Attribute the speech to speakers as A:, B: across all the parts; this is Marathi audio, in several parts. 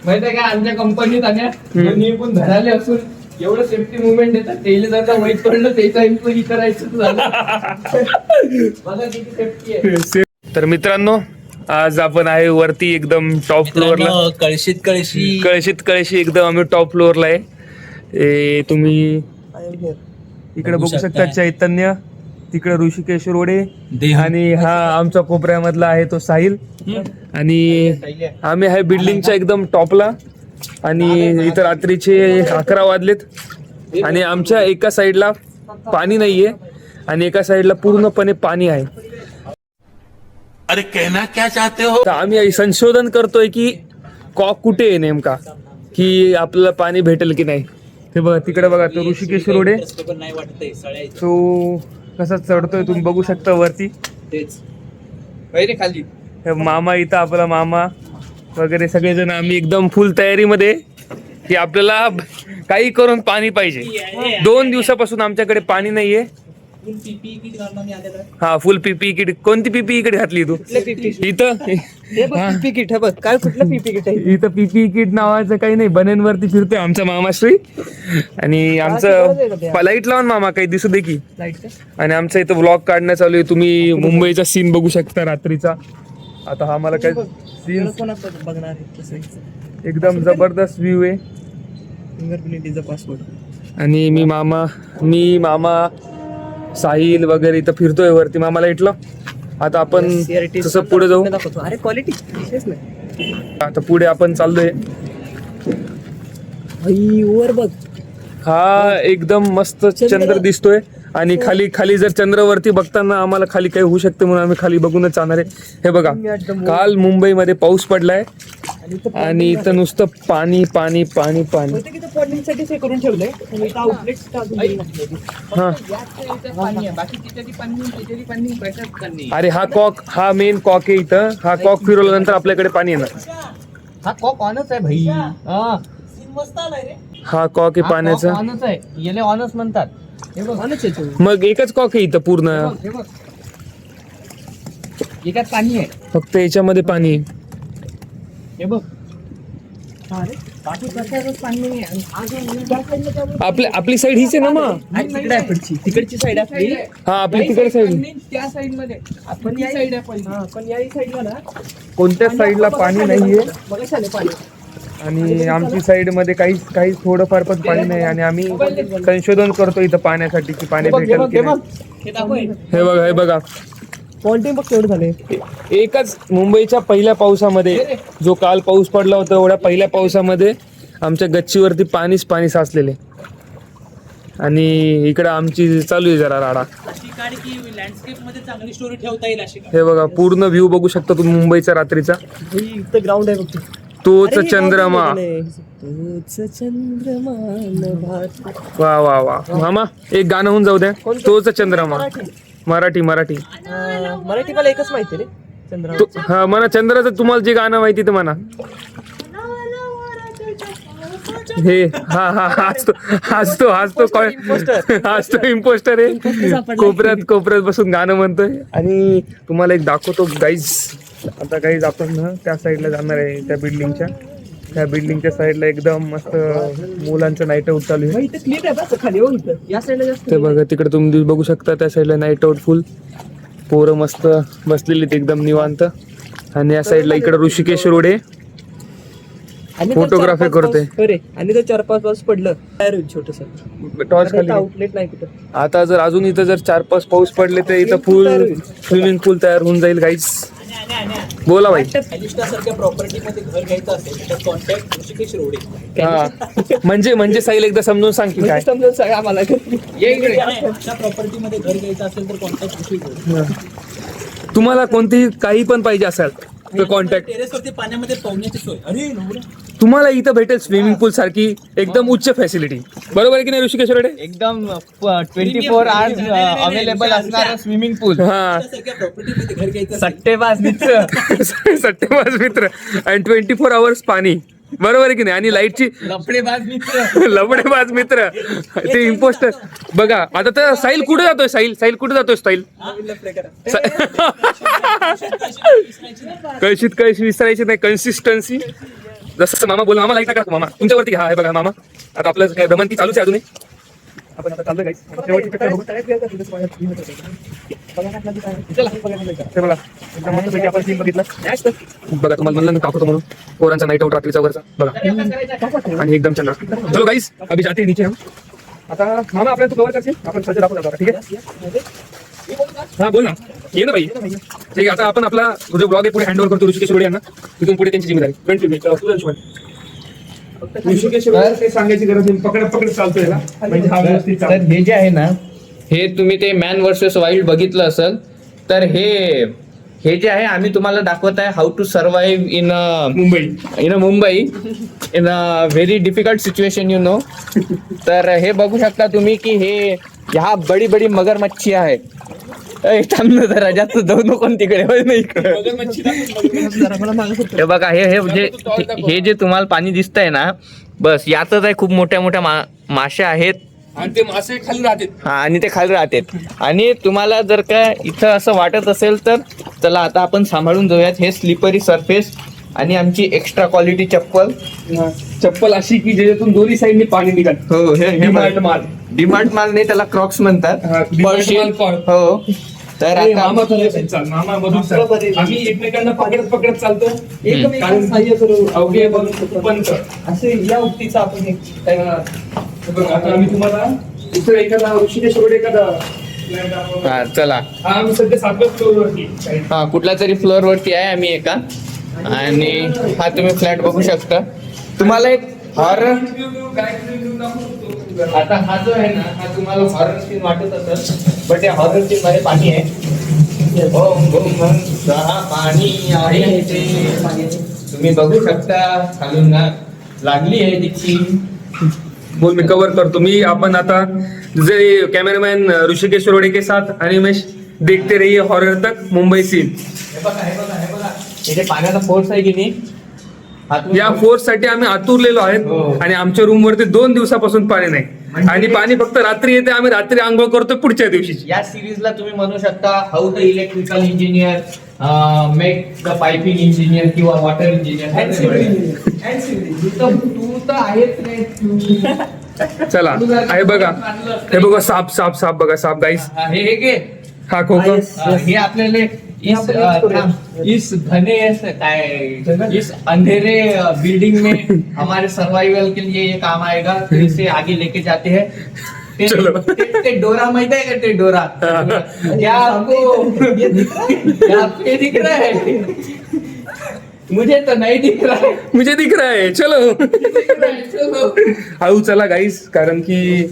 A: माहिती आहे का आमच्या कंपनीत आम्ही पण धराले असून एवढं सेफ्टी मुवमेंट देतात तेले जर का वाईट पडलं त्याचा इम्प्लॉई करायचं झालं बघा किती सेफ्टी आहे.
B: तर मित्रांनो आज आपण आहे वरती एकदम टॉप फ्लोअरला. कळशीत एकदम आम्ही टॉप फ्लोअरला आहे. तुम्ही इकडे बघू शकता चैतन्य, तिकडे ऋषिकेश रोडे आणि हा आमचा कोपऱ्यामधला आहे तो साहिल. आणि आम्ही आहे बिल्डिंगच्या एकदम टॉपला आणि इथं रात्रीचे 11 वाजलेत आणि आमच्या एका साईडला पाणी नाहीये आणि एका साईडला पूर्णपणे पाणी आहे.
C: अरे कहना क्या चाहते हो.
B: तर आम्ही संशोधन करतोय की कॉक कुठे आहे नेमका, की आपल्याला पाणी भेटेल की नाही. ते बघा तिकडे बघा तो ऋषिकेश रोड आहे, तो कसा चढतोय तुम्ही बघू शकता वरती.
A: खाली
B: मामा इथं आपला मामा वगैरे सगळेजण आम्ही एकदम फुल तयारीमध्ये की आपल्याला काही करून पाणी पाहिजे. 2 दिवसापासून आमच्याकडे पाणी नाहीये. हा फुल पीपी किट. कोणती पीपी किट घातली तू इथं?
A: पीपी किट बघ काय कुठलं पीपी किट आहे
B: इथं पीपी किट नावाचं काही नाही. बनेनवरती फिरतोय आमचा मामाश्री आणि आमचं लाईट लावून मामा काही दिसू दे की. आणि आमचं इथं व्लॉग काढणं चालू आहे. तुम्ही मुंबईचा सीन बघू शकता रात्रीचा. आता हा मला काय सीन एकदम जबरदस्त व्ह्यू आहे.
A: फिंगरप्रिंट पासवर्ड
B: आणि मी मामा साहिल वगैरे इथं फिरतोय वरती मामाला इटलं. आता आपण तसं पुढे जाऊ.
A: अरे क्वालिटी विशेष नाही.
B: आता पुढे आपण चाललोय.
A: वर बघ
B: हा एकदम मस्त चंद्र दिसतोय आणि खाली जर चंद्रवरती बघताना आम्हाला खाली काही होऊ शकते म्हणून आम्ही खाली बघूनच जाणार आहे. हे बघा काल मुंबईमध्ये पाऊस पडलाय आणि इथं नुसतं पाणी पाणी पाणी पाणी.
A: करून ठेवलंय
B: अरे हा मेन कॉक आहे इथं. हा कॉक फिरवल्यानंतर आपल्याकडे पाणी येणार.
A: हा कॉक ऑनच आहे भाई.
B: हा कॉक आहे पाण्याचा.
A: ऑनच आहे याले ऑनच म्हणतात. हे बघ ऑनच आहे.
B: मग एकच कॉक आहे इथं पूर्ण.
A: हे बघ एकात पाणी आहे
B: फक्त याच्यामध्ये पाणी आहे.
A: हे बघ बाकी कशातच पाणी नाही.
B: आपली साईड हीच आहे ना मग.
A: तिकडची साईड आपली.
B: हा आपली तिकडे साईड.
A: त्या साईड मध्ये आपण या साईड आहे पण या साईडला ना
B: कोणत्याच साईडला पाणी नाहीये
A: बघा पाणी.
B: आणि आमची साईड मध्ये काही थोडंफार पण पाणी नाही. आणि आम्ही संशोधन करतो इथं पाण्यासाठी की पाणी भेटेल की नाही. हे बघा
A: क्वालिटी बघ केवढं झाले.
B: एकच मुंबईच्या पहिल्या पावसामध्ये जो काल पाऊस पडला होता एवढ्या पहिल्या पावसामध्ये आमच्या गच्चीवरती पाणीच पाणी साचलेले. आणि इकडं आमची चालू आहे जरा राडा. हे बघा पूर्ण व्ह्यू बघू शकता तुम्ही मुंबईचा रात्रीचा.
A: ग्राउंड आहे बघ.
B: तोच चंद्रमा. वा वा वा मामा एक गाणं होऊन जाऊ द्या. तोच चंद्रमा. मराठी
A: मला एकच माहिती रे चंद्र.
B: हा म्हणा चंद्राचं तुम्हाला जे गाणं माहिती ते म्हणा. हे हाच तो इम्पोस्टर आहे. कोपऱ्यात बसून गाणं म्हणतोय. आणि तुम्हाला एक दाखवतो गाईज. आता गाईज आपण ना त्या साईडला जाणार आहे. त्या बिल्डिंगच्या साईडला एकदम मस्त मुलांचं नाईट आउट चालू आहे. ते बघा तिकडे तुम्ही बघू शकता त्या साईडला नाईट आउट फुल. पोरं मस्त बसलेली एकदम निवांत. आणि या साईडला इकडे ऋषिकेश रोड आहे. फोटोग्राफी करते.
A: आणि ते 4-5 पाऊस पडलं छोटस
B: टॉर्च खाली
A: आउटलेट नाही कुठं.
B: आता जर अजून इथं जर 4-5 पाऊस पडले तर इथं फुल स्विमिंग पूल तयार होऊन जाईल गाईज. बोला भाई.
A: प्रॉपर्टी मध्ये घर घ्यायचं असेल तर कॉन्टॅक्ट ऋषिकेश रोडे.
B: हा म्हणजे साहिल एकदा समजून सांग की काय.
A: समजून सांग आम्हाला. प्रॉपर्टी मध्ये घर घ्यायचं असेल तर कॉन्टॅक्ट ऋषिकेश रोडे.
B: तुम्हाला कोणतीही काही पण पाहिजे असेल तर कॉन्टॅक्ट.
A: टेरेसवरती पाण्यामध्ये पोहण्याची सोय. अरे
B: तुम्हाला इथं भेटेल स्विमिंग पूल सारखी एकदम उच्च फॅसिलिटी. बरोबर आहे की नाही ऋषिकेश रोडे?
A: एकदम 24 आवर्स अवेलेबल असणार स्विमिंग पूल.
B: हा
A: सट्टेबाज मित्र
B: मित्र आणि 24 आवर्स पाणी. बरोबर आहे की नाही? आणि लाईटची लफडेबाज मित्र ते इम्पोस्टर. बघा आता तर साहिल कुठे जातोय? साहिल कुठे जातोय? कळशीत विसरायची नाही. कन्सिस्टन्सी जसं मामा बोला, मामा लाईट टाका मामा तुमच्यावरती घ्या. हे बघा मामा, आता आपलं काय भ्रमंती चालूच आहे अजूनही. आपण आता चाललोय guys. शेवटची चक्कर बघू. चला. हे बघा एकदम मस्तपैकी आपण सीन बघितला. बघा तुम्हाला म्हणलं ना दाखवतो म्हणून, पोरांचा नाईट आउट रात्रीचा वरचा बघा, आणि एकदम चंद्र. चलो गाईस अभी जाते हैं नीचे हम. आता मामा आपल्याला तू कव्हर करशील, आपण सध्या दाखवतो आता, ठीक आहे. हा बोल ना, ये ना भाई. ठीक आहे, आता आपण आपला जो ब्लॉग आहे पुढे हँड ओव्हर करतो ऋषिकेश रोडे यांना. तिथून पुढे त्यांची जिम्मेदारी. ऋषिकेश रोडे ते सांगायची गरज नाही, पकडत चालतोय याला. म्हणजे हा व्यवस्थित
A: तर
B: चालतो.
A: हे जे आहे ना, हे तुम्ही ते मॅन वर्सेस वाईल्ड बघितलं असेल, तर हे जे आहे आम्ही तुम्हाला दाखवत आहे how to survive in Mumbai in a very difficult situation you know. तर हे बघू शकता तुम्ही की हे ह्या बडी बडी मगरमच्छी आहे. थांब ना जरा, जास्त जाऊ नको तिकडे, होय ना इकडे. हे बघा, हे जे तुम्हाला पाणी दिसतंय ना, बस यातच आहे खूप मोठ्या मोठ्या माश्या आहेत.
B: आणि ते मासे खाली राहतात.
A: हा, आणि ते खाली राहतात. आणि तुम्हाला जर का इथं असं वाटत असेल तर चला आता आपण सांभाळून जाऊयात. हे स्लिपरी सरफेस आणि आमची एक्स्ट्रा क्वालिटी
B: चप्पल अशी की ज्याच्यातून दोन्ही साईडनी पाणी निघत.
A: हो, हे
B: डिमार्ट माल.
A: डिमार्ट माल नाही, त्याला क्रॉक्स म्हणतात.
B: हा, डिमार्ट माल कॉल.
A: हो, तर
B: अरे
A: आता
B: मामा खरंच चाल, मामा मधून चाल. आम्ही एकमेकांना पकडत चालतो. कारण अवघे पण
D: असे या उक्तीचा आपण एक
B: बघा, आता आम्ही तुम्हाला दुसरं एखादा ऋषिकेश रोड एखादा
A: हा चला.
B: हा आम्ही सध्या 7व्या फ्लोअरवरती.
A: हा, कुठल्या तरी फ्लोअर वरती आहे आम्ही एका. आणि हा तुम्ही फ्लॅट बघू शकता. तुम्हाला एक हॉरर, आता हा जो आहे ना, हा तुम्हाला हॉरर सीन वाटत असेल, बट या हॉरर सीन मध्ये पाणी आहे. ओम भूम स्वहा पाणी आहे ते. तुम्ही बघू शकता खालून ना लागली आहे तिची.
B: बोल, मी कव्हर करतो. आपण आता जे कॅमेरामॅन ऋषिकेश रोडे के साथ अनिमेश देखते रहिए हॉरर तक मुंबई सीन.
A: हे बघा इथे पाण्याचा फोर्स आहे की नाही.
B: या फोर्स साठी आम्ही आतुरलेलो
A: हो.
B: आहेत. आणि आमच्या रूम वरती 2 दिवसापासून पाणी नाही. आणि पाणी फक्त रात्री येते. आम्ही रात्री आंघोळ करतो पुढच्या दिवशी.
A: या सिरीजला तुम्ही म्हणू शकता how the electrical engineer make the piping engineer किंवा वॉटर इंजिनियर. तू तर आहेच नाही.
B: चला, हे बघा साप बघा, साप गाईस.
A: हे घे.
B: हा खोखो.
A: हे आपल्याला इस घने इस अंधेरे बिल्डिंग में हमारे सर्वाइवल के लिए ये काम आएगा. तो इसे आगे लेके जाते हैं. ते डोरा माहित आहे का? ते डोरा क्या आपको ये दिख रहा है? मुझे तो नहीं दिख रहा है.
B: चलो हळू चला गाईस, कारण की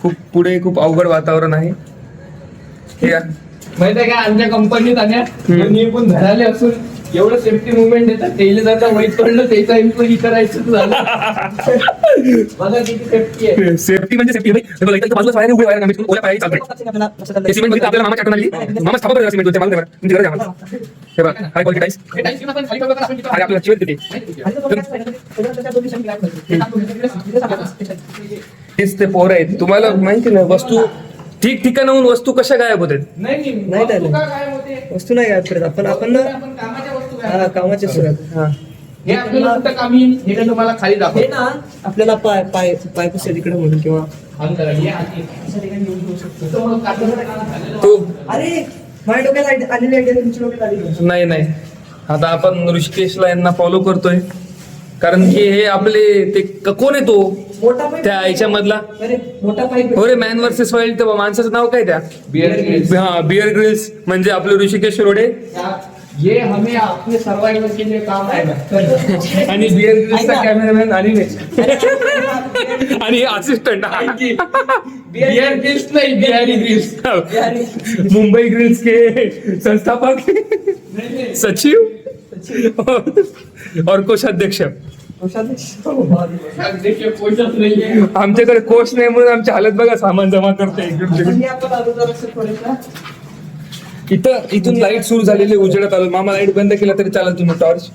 B: पुढे खूप अवघड वातावरण आहे.
A: माहित आहे का, आमच्या कंपनीत दोन्ही पण घराले असून एवढं सेफ्टी मुवमेंट देतात. तेल जर का वाईट पडलं त्याचा इम्प्लॉई करायचं झालं. बघा किती सेफ्टी आहे.
B: सेफ्टी म्हणजे सेफ्टी. बाजूला वायर उभे वायर आम्ही ओल्या पायाने चालतोय. सिमेंट मध्ये आपल्याला मामाची आठवण आली. मामा थांबा बरं सिमेंट मला देणार, तुमची गरज आहे आम्हाला. हे बघा हाय क्वालिटी टाईस.
A: हे टाईम आपण खाली ठेवलं तर आपण
B: अरे आपल्याला चिवत किती हेच ते पोरं आहेत. तुम्हाला माहिती ना, वस्तू ठीक ठिकाणाहून वस्तू कशा गायब होतात.
A: नाही
D: नाही.
A: काय होते.
D: वस्तू नाही गायब करत आपण
A: कामाच्या वस्तू काय.
D: कामाचे सुरुवात.
A: हे आपल्याला कुठं कामी येईल हे मी तुम्हाला खाली
D: हे
A: दाखवतो.
D: ना आपल्याला पाय पुसते तिकडे म्हणून किंवा
A: ऑन करा. हे आधी अशा ठिकाणी येऊ शकतो. तर मग कागदाचं काम झालेलं
B: तो
D: अरे माझ्या डोक्यात आलेली आयडिया तुमच्या डोक्यात आली.
B: नाही. आता आपण ऋषिकेशला यांना फॉलो करतोय, कारण की हे आपले ते कोण आहे तो
D: मोठा पाईप.
B: त्या याच्या मधला.
D: अरे मोठा पाईप.
B: हो रे, मॅन वर्सेस वाईल्ड. तेव्हा माणसाचं नाव काय त्या?
A: Bear Grylls.
B: हा, बियर ग्रिल्स म्हणजे आपले ऋषिकेश रोडे.
A: ये हमें अपने सर्वाइवल के लिए काम आएगा.
B: आणि बियर ग्रिल्सचा कॅमेरामॅन अनिमेश आणि असिस्टंट
A: बियर ग्रिल्स नाही, बिहारी ग्रिल्स.
B: मुंबई ग्रिल्स के संस्थापक सचिव और कोषाध्यक्ष. आमच्याकडे कोष नाही म्हणून आमची हालत बघा, सामान जमा करते इथून लाईट सुरू झालेली, उजेडात आलो. मामा लाईट बंद केला तरी चालेल, तुम्ही टॉर्च.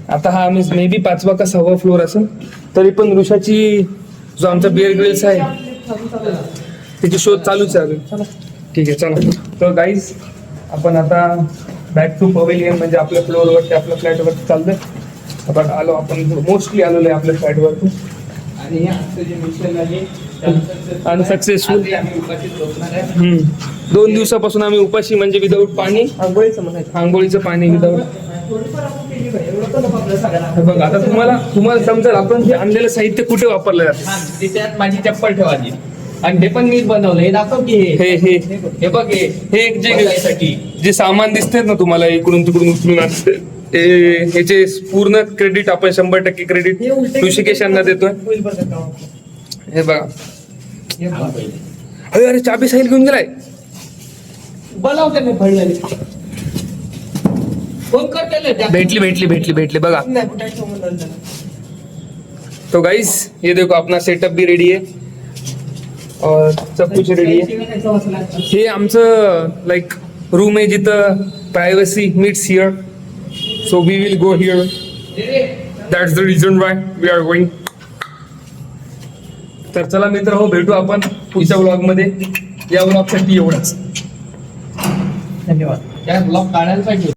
B: आता हा आम्ही मे बी 5वा का 6वा फ्लोअर असेल. तरी पण ऋषाची जो आमचा बिअर ग्रिल्स आहे त्याची शोध चालूच आहे अजून. ठीक आहे चला. तर गाईज आपण आता बॅक टू पवेलियन म्हणजे आपल्या फ्लोअरवरती, आपल्या फ्लॅटवरती चालतोय. बघा आलो आपण मोस्टली आलेलो आहे आपल्या फ्लॅट वरती
A: आणि हे आजचं जे मिशन आहे
B: Unsuccessful.
A: आजही आम्ही उपाशीच झोपणार आहे.
B: 2 दिवसापासून आम्ही उपाशी म्हणजे विदाऊट पाणी,
D: आंघोळीचं म्हणायचं.
B: आंघोळीचं पाणी विदाऊट.
D: थोडंफार आपण केली पाहिजे. एवढं पण नको आपल्या सगळ्यांना.
B: बघ आता तुम्हाला समजेल आपण हे आणलेलं साहित्य कुठे वापरलं जातं.
A: हा, त्याच्यात माझी चप्पल ठेवायची आणि हे पण मीच बनवलं. हे दाखव की हे बघ
B: हे जे
A: बघायसाठी.
B: जे सामान दिसते ना तुम्हाला इकडून तिकडून उचलून असते ह्याचे पूर्ण क्रेडिट आपण 100% क्रेडिट
D: हे उलटे
B: ऋषिकेश यांना देतोय.
D: होईल बरं का काम.
B: हे बघा
D: हे बघा.
B: अरे चाबी साहिल घेऊन गेलाय.
A: बनवते मी फळलेली. फोन करते
B: भेटली बघा.
D: नाही, कुठे ठेवून जाईल त्याला.
B: तो गाइस ये देखो अपना सेटअप भी रेडी है और सब कुछ रेडी है. हे आमचं लाईक रूम आहे जिथं privacy meets here, so we will go here. That's the reason why we are going. तर चला मित्र हो, भेटू आपण पुढच्या व्लॉग मध्ये. या व्लॉग साठी एवढंच.
D: धन्यवाद.
A: त्या ब्लॉग काढायला पाहिजे.